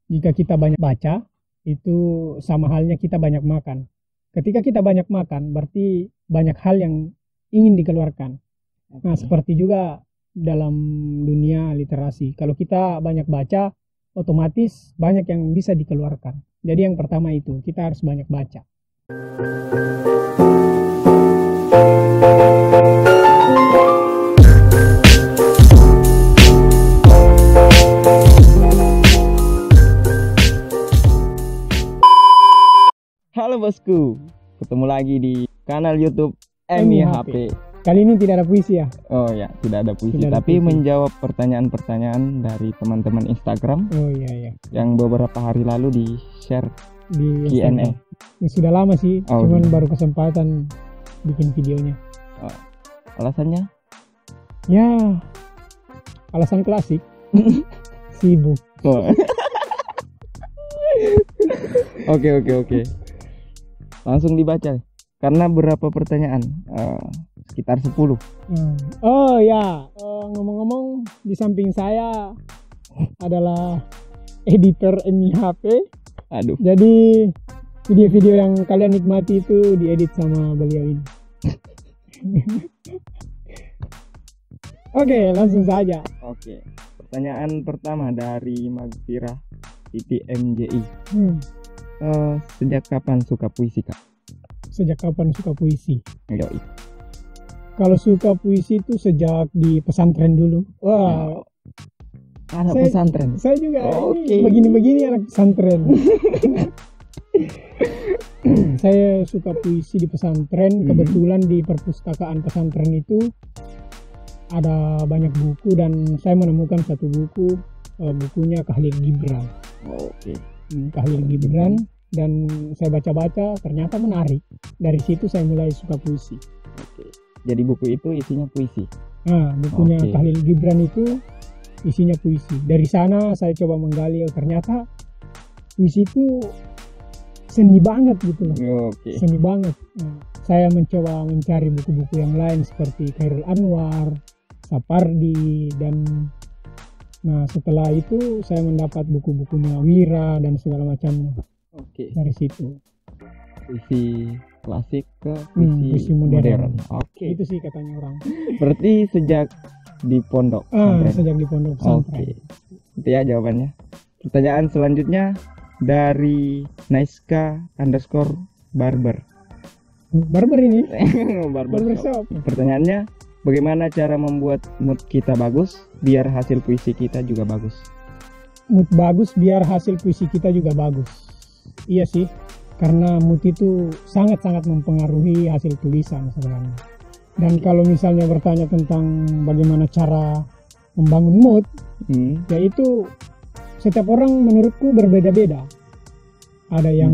Jika kita banyak baca, itu sama halnya kita banyak makan. Ketika kita banyak makan, berarti banyak hal yang ingin dikeluarkan. Nah, seperti juga dalam dunia literasi. Kalau kita banyak baca, otomatis banyak yang bisa dikeluarkan. Jadi yang pertama itu, kita harus banyak baca. Halo bosku, ketemu lagi di kanal YouTube MIHP. Kali ini tidak ada puisi ya? Oh ya, tidak ada puisi, Tidak ada tapi puisi. menjawab pertanyaan-pertanyaan dari teman-teman Instagram Oh iya. yang beberapa hari lalu di-share Di Q&A. Instagram. Ya, sudah lama sih, Oh, cuman iya. baru kesempatan bikin videonya. Alasannya? Ya, alasan klasik, sibuk. Oh. Oke. Langsung dibaca. Karena berapa pertanyaan? Sekitar 10. Oh ya, ngomong-ngomong, di samping saya adalah editor MIHP. Aduh. Jadi video-video yang kalian nikmati itu diedit sama beliau ini. Oke, langsung saja. Oke. Pertanyaan pertama dari Magfira MJI. Sejak kapan suka puisi, Kak? Sejak kapan suka puisi? Yoi. Kalau suka puisi itu sejak di pesantren dulu. Wah, Anak Saya- pesantren. saya juga Oke. ini begini-begini anak pesantren. Saya suka puisi di pesantren. Kebetulan di perpustakaan pesantren itu ada banyak buku dan saya menemukan satu buku, bukunya Khalil Gibran. Oke. Khalil Gibran, dan saya baca-baca ternyata menarik. Dari situ saya mulai suka puisi. Oke. Jadi buku itu isinya puisi. Nah, bukunya Oke. Khalil Gibran itu isinya puisi. Dari sana saya coba menggali, oh ternyata puisi itu seni banget gitu loh. Oke. Seni banget. Nah, saya mencoba mencari buku-buku yang lain seperti Khairul Anwar, Sapardi, dan nah setelah itu saya mendapat buku-bukunya Wira dan segala macamnya Oke. dari situ. Puisi klasik ke Puisi modern. Oke. Itu sih katanya orang. Berarti sejak di pondok pesantren. Sejak di pondok pesantren. Oke. Itu ya jawabannya. Pertanyaan selanjutnya dari Naiska_barber. Barber ini. Barber Barber shop. shop. Pertanyaannya, bagaimana cara membuat mood kita bagus biar hasil puisi kita juga bagus? Mood bagus biar hasil puisi kita juga bagus. Iya sih, karena mood itu sangat-sangat mempengaruhi hasil tulisan sebenarnya. Dan kalau misalnya bertanya tentang bagaimana cara membangun mood, yaitu setiap orang menurutku berbeda-beda. Ada yang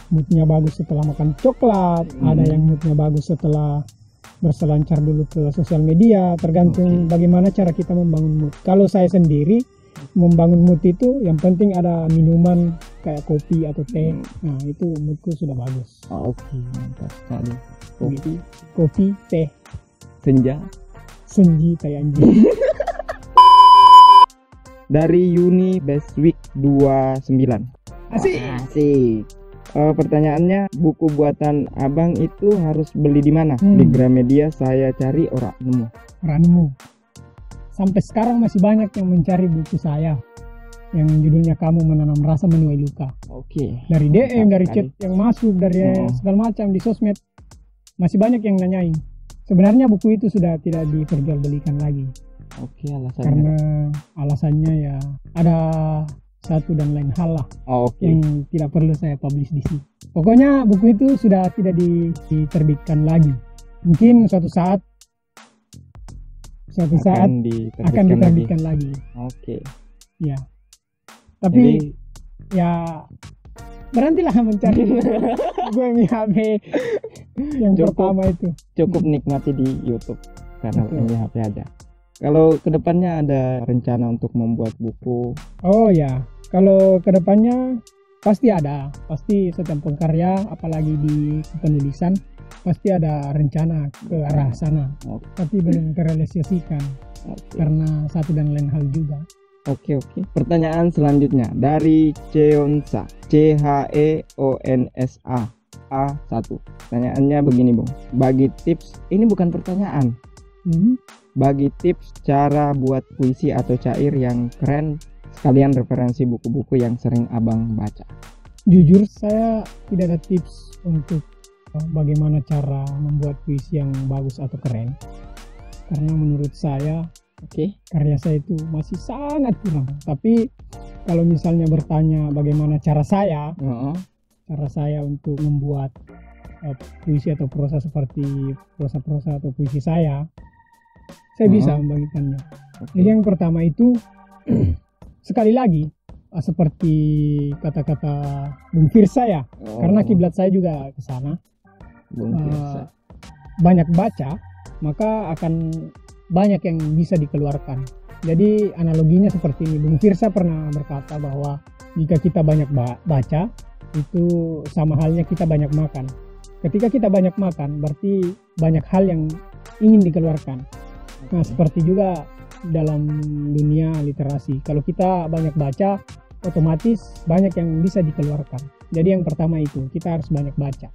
moodnya bagus setelah makan coklat, ada yang moodnya bagus setelah berselancar dulu ke sosial media, tergantung bagaimana cara kita membangun mood. Kalau saya sendiri membangun mood itu yang penting ada minuman kayak kopi atau teh. Nah, itu moodku sudah bagus. Oke, mantap sekali. Kopi, teh, Senja. senji, tai anjing. Dari Yuni Bestweek 29. Asik. Asik. Pertanyaannya, buku buatan abang itu harus beli di mana? Hmm. Di Gramedia saya cari ora nemu. Ranmu. Sampai sekarang masih banyak yang mencari buku saya yang judulnya Kamu Menanam Rasa Menuai Luka. Oke. Dari DM, dari Mantap chat yang masuk, dari segala macam di sosmed. Masih banyak yang nanyain. Sebenarnya buku itu sudah tidak diperjualbelikan lagi. Oke, alasannya. Karena alasannya ya ada satu dan lain hal lah Oke. yang tidak perlu saya publish di sini. Pokoknya buku itu sudah tidak diterbitkan lagi. Mungkin suatu saat Akan akan diterbitkan lagi. Oke. Ya. Tapi Jadi, ya berhentilah mencari gue MIHP yang Cukup. pertama itu. cukup nikmati di YouTube kanal Betul. MIHP aja. Kalau kedepannya ada rencana untuk membuat buku, Oh ya, kalau kedepannya pasti ada. Pasti setiap pengkarya, apalagi di penulisan, pasti ada rencana ke arah sana. Oke. Tapi belum terrealisasikan Oke. karena satu dan lain hal juga. Oke. Pertanyaan selanjutnya dari Cheonsa, Cheonsa A1. Pertanyaannya begini, Bung. Bagi tips, ini bukan pertanyaan. Bagi tips cara buat puisi atau syair yang keren, sekalian referensi buku-buku yang sering Abang baca. Jujur saya tidak ada tips untuk bagaimana cara membuat puisi yang bagus atau keren. Karena menurut saya karya saya itu masih sangat kurang. Tapi kalau misalnya bertanya bagaimana cara saya untuk membuat puisi atau prosa seperti prosa-prosa atau puisi saya bisa membagikannya. Jadi yang pertama itu sekali lagi seperti kata-kata Bung Firsa ya, karena kiblat saya juga ke sana. Banyak baca, maka akan banyak yang bisa dikeluarkan. Jadi analoginya seperti ini. Bung Firsa pernah berkata bahwa jika kita banyak baca, itu sama halnya kita banyak makan. Ketika kita banyak makan, berarti banyak hal yang ingin dikeluarkan. Nah, seperti juga dalam dunia literasi. Kalau kita banyak baca, otomatis banyak yang bisa dikeluarkan. Jadi yang pertama itu, kita harus banyak baca.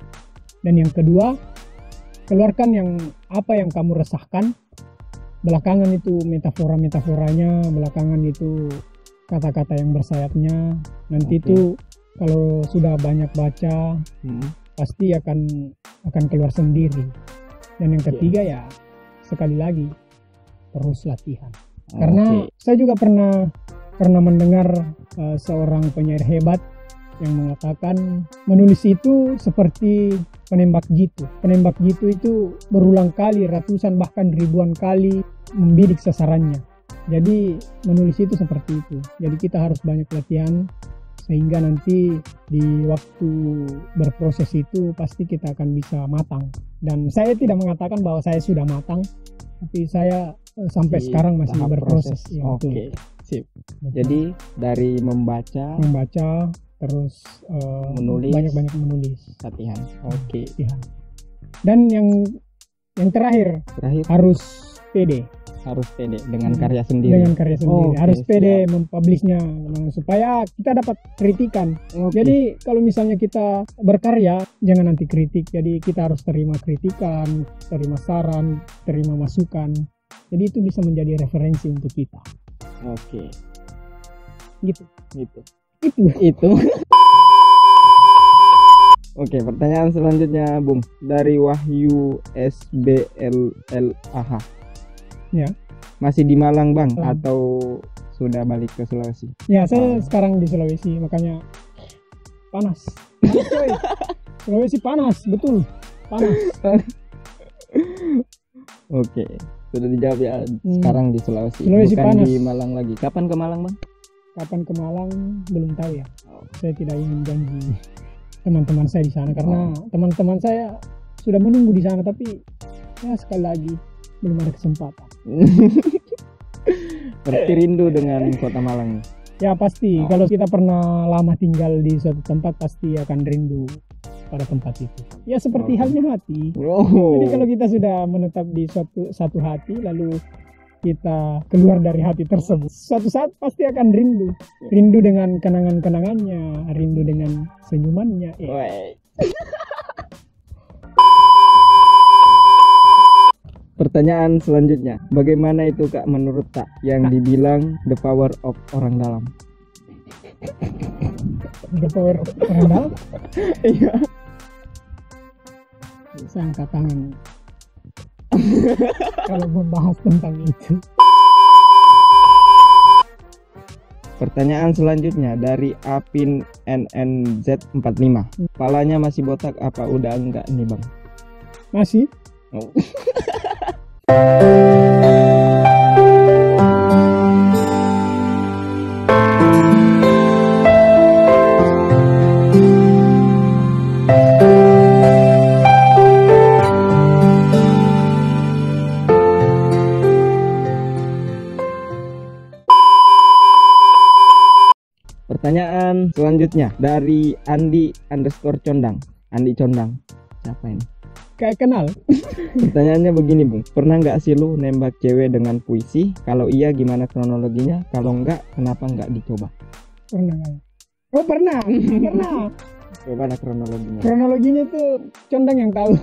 Dan yang kedua, keluarkan yang apa yang kamu resahkan. Belakangan itu metafora-metaforanya, belakangan itu kata-kata yang bersayapnya. Nanti itu kalau sudah banyak baca, pasti akan keluar sendiri. Dan yang ketiga ya, sekali lagi, terus latihan. Karena saya juga pernah mendengar seorang penyair hebat yang mengatakan menulis itu seperti penembak jitu. Penembak jitu itu berulang kali, ratusan bahkan ribuan kali membidik sasarannya. Jadi menulis itu seperti itu. Jadi kita harus banyak latihan sehingga nanti di waktu berproses itu pasti kita akan bisa matang. Dan saya tidak mengatakan bahwa saya sudah matang, tapi saya sampai sekarang masih berproses. Ya, sip. Jadi dari membaca terus menulis, banyak menulis, latihan. Latihan. Dan yang terakhir harus pede dengan karya sendiri. Harus pede mempublishnya supaya kita dapat kritikan. Jadi kalau misalnya kita berkarya, jangan nanti kritik. Jadi kita harus terima kritikan, terima saran, terima masukan. Jadi itu bisa menjadi referensi untuk kita. Gitu. Oke, pertanyaan selanjutnya, Bung, dari Wahyu SBLLAH. Ya. Masih di Malang, Bang, atau sudah balik ke Sulawesi? Ya, saya sekarang di Sulawesi, makanya panas coy. Sulawesi panas, betul. Panas. Oke, sudah dijawab ya. Sekarang di Sulawesi bukan panas. Di Malang lagi. Kapan ke Malang, Bang? Kapan ke Malang belum tahu ya. Saya tidak ingin janji teman-teman saya di sana karena teman-teman saya sudah menunggu di sana, tapi ya sekali lagi belum ada kesempatan. Berarti rindu dengan kota Malang. Ya pasti. Kalau kita pernah lama tinggal di suatu tempat pasti akan rindu pada tempat itu. Ya seperti halnya hati. Jadi kalau kita sudah menetap di satu hati lalu kita keluar dari hati tersebut, suatu saat pasti akan rindu dengan kenangan-kenangannya, rindu dengan senyumannya. Pertanyaan selanjutnya, bagaimana itu Kak menurut Kak yang dibilang the power of orang dalam? The power of orang dalam? Iya. Saya angkat tangan kalau membahas tentang itu. Pertanyaan selanjutnya dari Apin NNZ45. Kepalanya masih botak apa udah enggak nih, Bang? Masih. Pertanyaan selanjutnya dari Andi_Condang. Andi Condang. Siapa ini? Kayak kenal. Pertanyaannya begini Bung, pernah nggak sih lu nembak cewek dengan puisi? Kalau iya gimana kronologinya? Kalau enggak, kenapa nggak dicoba? Pernah nggak? Oh pernah. Coba lah kronologinya. Kronologinya tuh Condang yang tahu.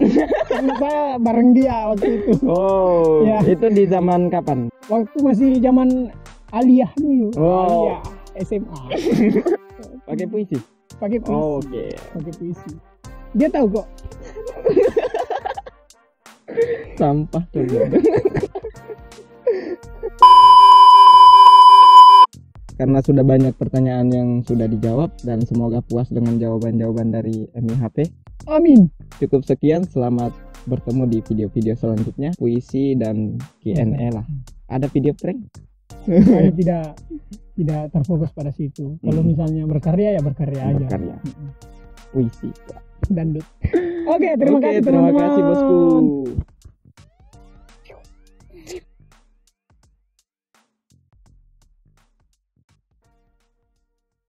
Karena saya bareng dia waktu itu. Oh, Ya. itu di zaman kapan? Waktu masih zaman aliyah dulu. Oh. Aliyah SMA. Pakai puisi? Pakai puisi. Oh, oke. Pakai puisi. Dia tahu kok. Sampah coba. Karena sudah banyak pertanyaan yang sudah dijawab dan semoga puas dengan jawaban-jawaban dari MIHP. Amin. Cukup sekian, selamat bertemu di video-video selanjutnya, puisi dan Q&A lah. Ada video prank? Saya tidak terfokus pada situ. Kalau misalnya berkarya ya berkarya aja. Berkarya. Puisi. Dandut. Oke, terima kasih Terima teman-teman. kasih bosku.